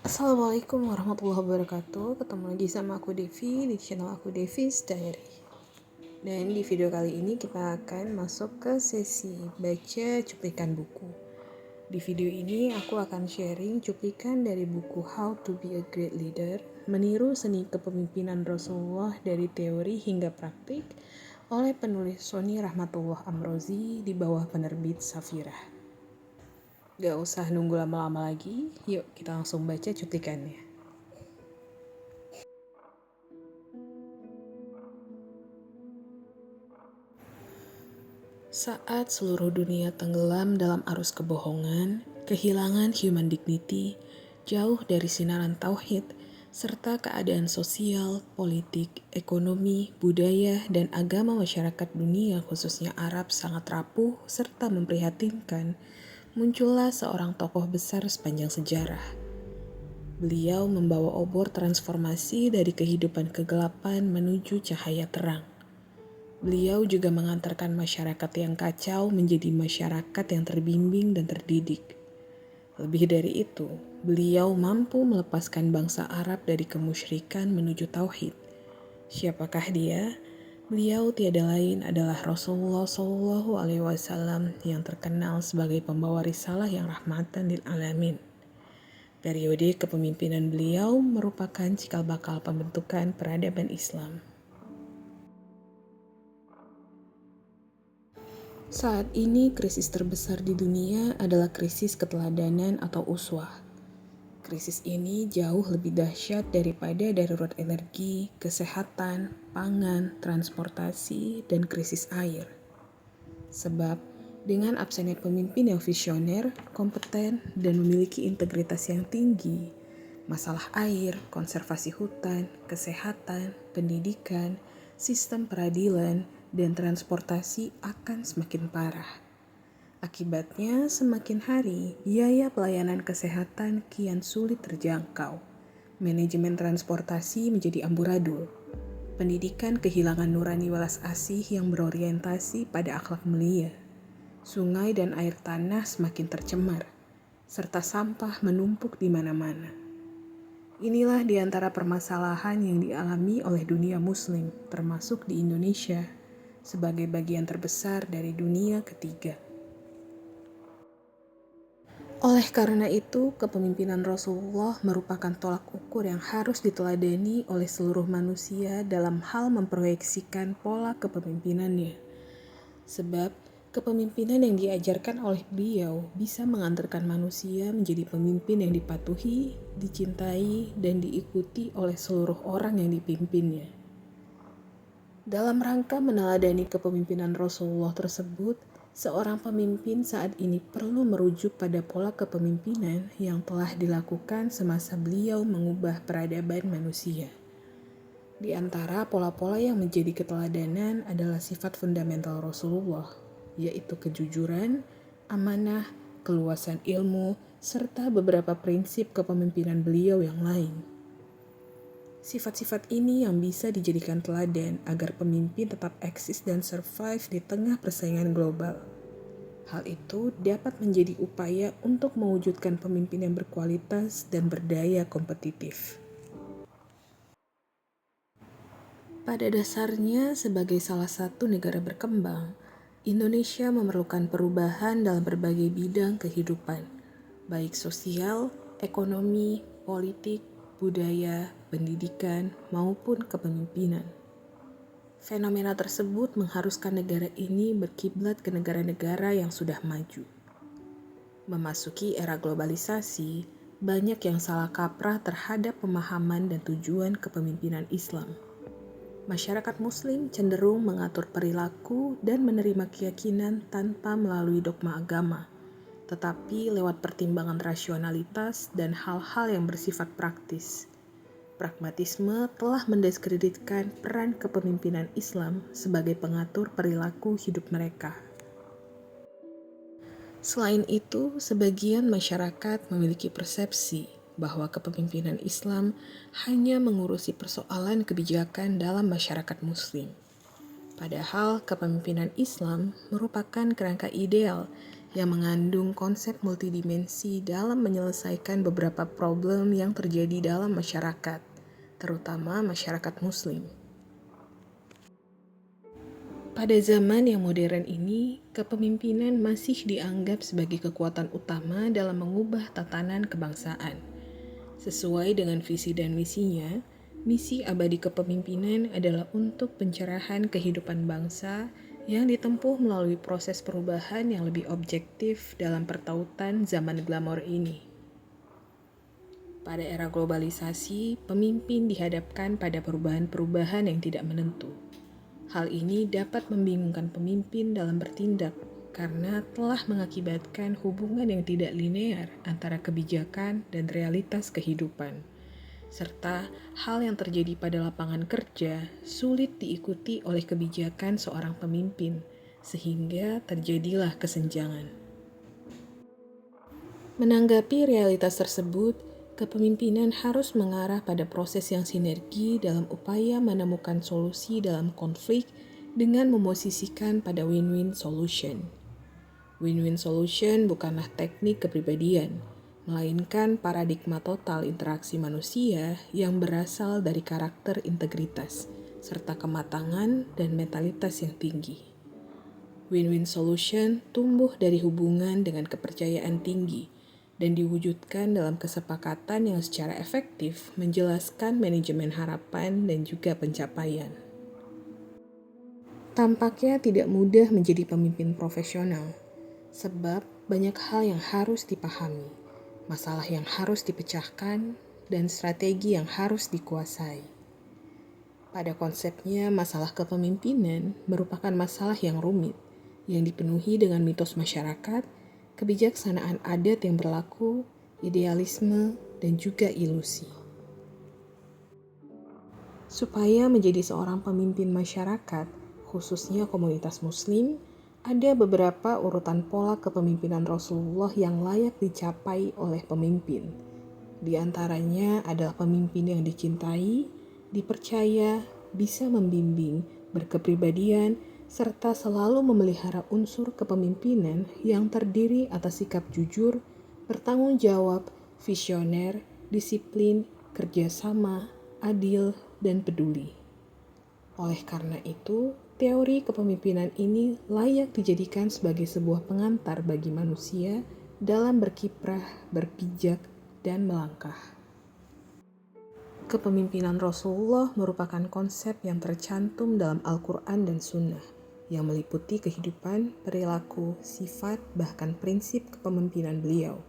Assalamualaikum warahmatullahi wabarakatuh. Ketemu lagi sama aku Devi di channel aku Devi's Diary. Dan di video kali ini kita akan masuk ke sesi baca cuplikan buku. Di video ini aku akan sharing cuplikan dari buku How to be a Great Leader, meniru seni kepemimpinan Rasulullah dari teori hingga praktik oleh penulis Sony Rahmatullah Amrozi di bawah penerbit Safirah. Gak usah nunggu lama-lama lagi, yuk kita langsung baca cuplikannya. Saat seluruh dunia tenggelam dalam arus kebohongan, kehilangan human dignity, jauh dari sinaran tauhid, serta keadaan sosial, politik, ekonomi, budaya, dan agama masyarakat dunia khususnya Arab sangat rapuh serta memprihatinkan, muncullah seorang tokoh besar sepanjang sejarah. Beliau membawa obor transformasi dari kehidupan kegelapan menuju cahaya terang. Beliau juga mengantarkan masyarakat yang kacau menjadi masyarakat yang terbimbing dan terdidik. Lebih dari itu, beliau mampu melepaskan bangsa Arab dari kemusyrikan menuju tauhid. Siapakah dia? Beliau tiada lain adalah Rasulullah Shallallahu Alaihi Wasallam yang terkenal sebagai pembawa risalah yang rahmatan lil alamin. Periode kepemimpinan beliau merupakan cikal bakal pembentukan peradaban Islam. Saat ini krisis terbesar di dunia adalah krisis keteladanan atau uswah. Krisis ini jauh lebih dahsyat daripada darurat energi, kesehatan, pangan, transportasi, dan krisis air. Sebab, dengan absennya pemimpin yang visioner, kompeten, dan memiliki integritas yang tinggi, masalah air, konservasi hutan, kesehatan, pendidikan, sistem peradilan, dan transportasi akan semakin parah. Akibatnya, semakin hari, biaya pelayanan kesehatan kian sulit terjangkau. Manajemen transportasi menjadi amburadul. Pendidikan kehilangan nurani welas asih yang berorientasi pada akhlak mulia. Sungai dan air tanah semakin tercemar, serta sampah menumpuk di mana-mana. Inilah di antara permasalahan yang dialami oleh dunia muslim, termasuk di Indonesia, sebagai bagian terbesar dari dunia ketiga. Oleh karena itu, kepemimpinan Rasulullah merupakan tolak ukur yang harus diteladani oleh seluruh manusia dalam hal memproyeksikan pola kepemimpinannya. Sebab, kepemimpinan yang diajarkan oleh beliau bisa mengantarkan manusia menjadi pemimpin yang dipatuhi, dicintai, dan diikuti oleh seluruh orang yang dipimpinnya. Dalam rangka meneladani kepemimpinan Rasulullah tersebut, seorang pemimpin saat ini perlu merujuk pada pola kepemimpinan yang telah dilakukan semasa beliau mengubah peradaban manusia. Di antara pola-pola yang menjadi keteladanan adalah sifat fundamental Rasulullah, yaitu kejujuran, amanah, keluasan ilmu, serta beberapa prinsip kepemimpinan beliau yang lain. Sifat-sifat ini yang bisa dijadikan teladan agar pemimpin tetap eksis dan survive di tengah persaingan global. Hal itu dapat menjadi upaya untuk mewujudkan pemimpin yang berkualitas dan berdaya kompetitif. Pada dasarnya, sebagai salah satu negara berkembang, Indonesia memerlukan perubahan dalam berbagai bidang kehidupan, baik sosial, ekonomi, politik, budaya, pendidikan, maupun kepemimpinan. Fenomena tersebut mengharuskan negara ini berkiblat ke negara-negara yang sudah maju. Memasuki era globalisasi, banyak yang salah kaprah terhadap pemahaman dan tujuan kepemimpinan Islam. Masyarakat Muslim cenderung mengatur perilaku dan menerima keyakinan tanpa melalui dogma agama, tetapi lewat pertimbangan rasionalitas dan hal-hal yang bersifat praktis. Pragmatisme telah mendiskreditkan peran kepemimpinan Islam sebagai pengatur perilaku hidup mereka. Selain itu, sebagian masyarakat memiliki persepsi bahwa kepemimpinan Islam hanya mengurusi persoalan kebijakan dalam masyarakat Muslim. Padahal kepemimpinan Islam merupakan kerangka ideal yang mengandung konsep multidimensi dalam menyelesaikan beberapa problem yang terjadi dalam masyarakat, terutama masyarakat Muslim. Pada zaman yang modern ini, kepemimpinan masih dianggap sebagai kekuatan utama dalam mengubah tatanan kebangsaan. Sesuai dengan visi dan misinya, misi abadi kepemimpinan adalah untuk pencerahan kehidupan bangsa yang ditempuh melalui proses perubahan yang lebih objektif dalam pertautan zaman glamor ini. Pada era globalisasi, pemimpin dihadapkan pada perubahan-perubahan yang tidak menentu. Hal ini dapat membingungkan pemimpin dalam bertindak karena telah mengakibatkan hubungan yang tidak linear antara kebijakan dan realitas kehidupan. Serta hal yang terjadi pada lapangan kerja sulit diikuti oleh kebijakan seorang pemimpin, sehingga terjadilah kesenjangan. Menanggapi realitas tersebut, kepemimpinan harus mengarah pada proses yang sinergi dalam upaya menemukan solusi dalam konflik dengan memosisikan pada win-win solution. Win-win solution bukanlah teknik kepribadian, melainkan paradigma total interaksi manusia yang berasal dari karakter integritas, serta kematangan dan mentalitas yang tinggi. Win-win solution tumbuh dari hubungan dengan kepercayaan tinggi, dan diwujudkan dalam kesepakatan yang secara efektif menjelaskan manajemen harapan dan juga pencapaian. Tampaknya tidak mudah menjadi pemimpin profesional, sebab banyak hal yang harus dipahami, masalah yang harus dipecahkan, dan strategi yang harus dikuasai. Pada konsepnya, masalah kepemimpinan merupakan masalah yang rumit, yang dipenuhi dengan mitos masyarakat, kebijaksanaan adat yang berlaku, idealisme, dan juga ilusi. Supaya menjadi seorang pemimpin masyarakat, khususnya komunitas Muslim, ada beberapa urutan pola kepemimpinan Rasulullah yang layak dicapai oleh pemimpin. Di antaranya adalah pemimpin yang dicintai, dipercaya, bisa membimbing, berkepribadian, serta selalu memelihara unsur kepemimpinan yang terdiri atas sikap jujur, bertanggung jawab, visioner, disiplin, kerjasama, adil, dan peduli. Oleh karena itu, teori kepemimpinan ini layak dijadikan sebagai sebuah pengantar bagi manusia dalam berkiprah, berpijak, dan melangkah. Kepemimpinan Rasulullah merupakan konsep yang tercantum dalam Al-Quran dan Sunnah, yang meliputi kehidupan, perilaku, sifat, bahkan prinsip kepemimpinan beliau.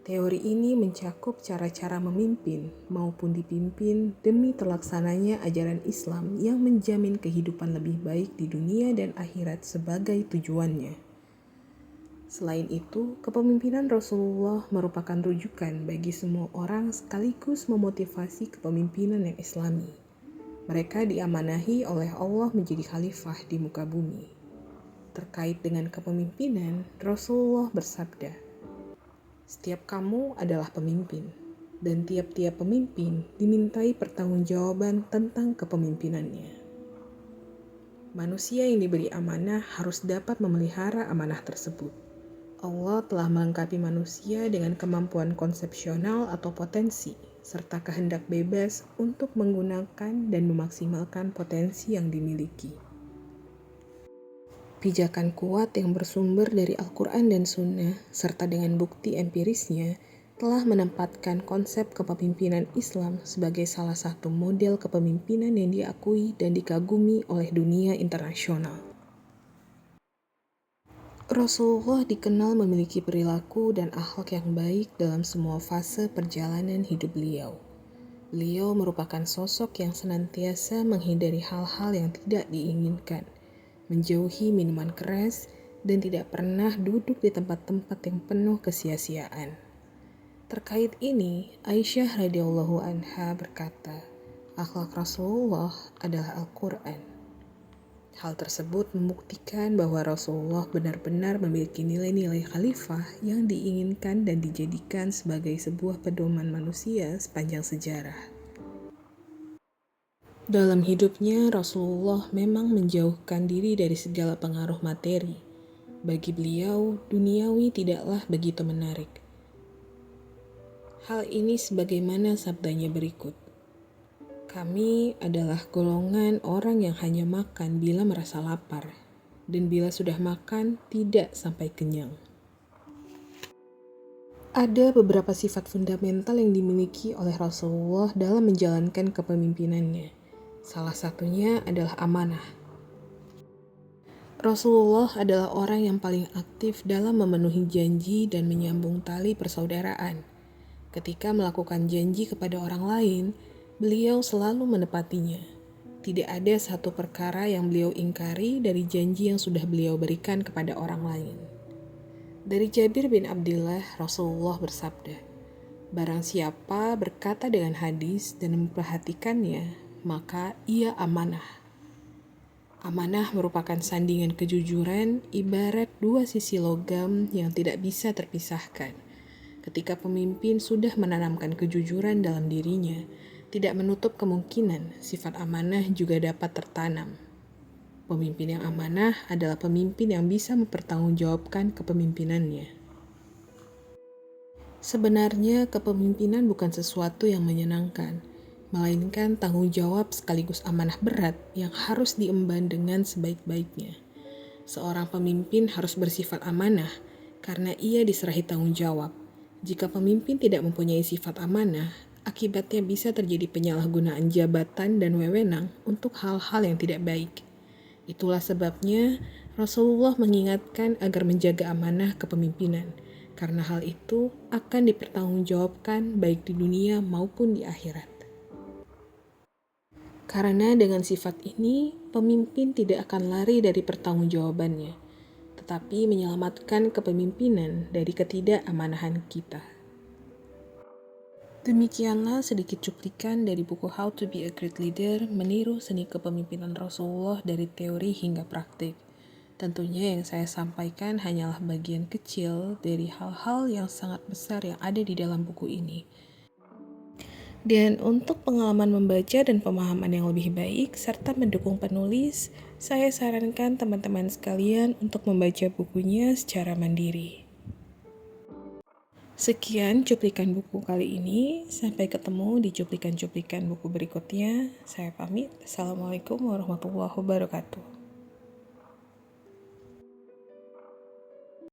Teori ini mencakup cara-cara memimpin maupun dipimpin demi terlaksananya ajaran Islam yang menjamin kehidupan lebih baik di dunia dan akhirat sebagai tujuannya. Selain itu, kepemimpinan Rasulullah merupakan rujukan bagi semua orang sekaligus memotivasi kepemimpinan yang Islami. Mereka diamanahi oleh Allah menjadi khalifah di muka bumi. Terkait dengan kepemimpinan, Rasulullah bersabda, "Setiap kamu adalah pemimpin, dan tiap-tiap pemimpin dimintai pertanggungjawaban tentang kepemimpinannya." Manusia yang diberi amanah harus dapat memelihara amanah tersebut. Allah telah melengkapi manusia dengan kemampuan konsepsional atau potensi, serta kehendak bebas untuk menggunakan dan memaksimalkan potensi yang dimiliki. Pijakan kuat yang bersumber dari Al-Quran dan Sunnah, serta dengan bukti empirisnya, telah menempatkan konsep kepemimpinan Islam sebagai salah satu model kepemimpinan yang diakui dan dikagumi oleh dunia internasional. Rasulullah dikenal memiliki perilaku dan akhlak yang baik dalam semua fase perjalanan hidup beliau. Beliau merupakan sosok yang senantiasa menghindari hal-hal yang tidak diinginkan, menjauhi minuman keras, dan tidak pernah duduk di tempat-tempat yang penuh kesia-siaan. Terkait ini, Aisyah radhiyallahu anha berkata, akhlak Rasulullah adalah Al-Quran. Hal tersebut membuktikan bahwa Rasulullah benar-benar memiliki nilai-nilai khalifah yang diinginkan dan dijadikan sebagai sebuah pedoman manusia sepanjang sejarah. Dalam hidupnya, Rasulullah memang menjauhkan diri dari segala pengaruh materi. Bagi beliau, duniawi tidaklah begitu menarik. Hal ini sebagaimana sabdanya berikut. Kami adalah golongan orang yang hanya makan bila merasa lapar, dan bila sudah makan tidak sampai kenyang. Ada beberapa sifat fundamental yang dimiliki oleh Rasulullah dalam menjalankan kepemimpinannya. Salah satunya adalah amanah. Rasulullah adalah orang yang paling aktif dalam memenuhi janji dan menyambung tali persaudaraan. Ketika melakukan janji kepada orang lain, beliau selalu menepatinya. Tidak ada satu perkara yang beliau ingkari dari janji yang sudah beliau berikan kepada orang lain. Dari Jabir bin Abdullah, Rasulullah bersabda, "Barang siapa berkata dengan hadis dan memperhatikannya, maka ia amanah." Amanah merupakan sandingan kejujuran, ibarat dua sisi logam yang tidak bisa terpisahkan. Ketika pemimpin sudah menanamkan kejujuran dalam dirinya, tidak menutup kemungkinan sifat amanah juga dapat tertanam. Pemimpin yang amanah adalah pemimpin yang bisa mempertanggungjawabkan kepemimpinannya. Sebenarnya kepemimpinan bukan sesuatu yang menyenangkan, melainkan tanggung jawab sekaligus amanah berat yang harus diemban dengan sebaik-baiknya. Seorang pemimpin harus bersifat amanah karena ia diserahi tanggung jawab. Jika pemimpin tidak mempunyai sifat amanah, akibatnya bisa terjadi penyalahgunaan jabatan dan wewenang untuk hal-hal yang tidak baik. Itulah sebabnya Rasulullah mengingatkan agar menjaga amanah kepemimpinan, karena hal itu akan dipertanggungjawabkan baik di dunia maupun di akhirat. Karena dengan sifat ini, pemimpin tidak akan lari dari pertanggungjawabannya, tetapi menyelamatkan kepemimpinan dari ketidakamanahan kita. Demikianlah sedikit cuplikan dari buku How to be a Great Leader, meniru seni kepemimpinan Rasulullah dari teori hingga praktik. Tentunya yang saya sampaikan hanyalah bagian kecil dari hal-hal yang sangat besar yang ada di dalam buku ini. Dan untuk pengalaman membaca dan pemahaman yang lebih baik, serta mendukung penulis, saya sarankan teman-teman sekalian untuk membaca bukunya secara mandiri. Sekian cuplikan buku kali ini, sampai ketemu di cuplikan-cuplikan buku berikutnya. Saya pamit, Assalamualaikum warahmatullahi wabarakatuh.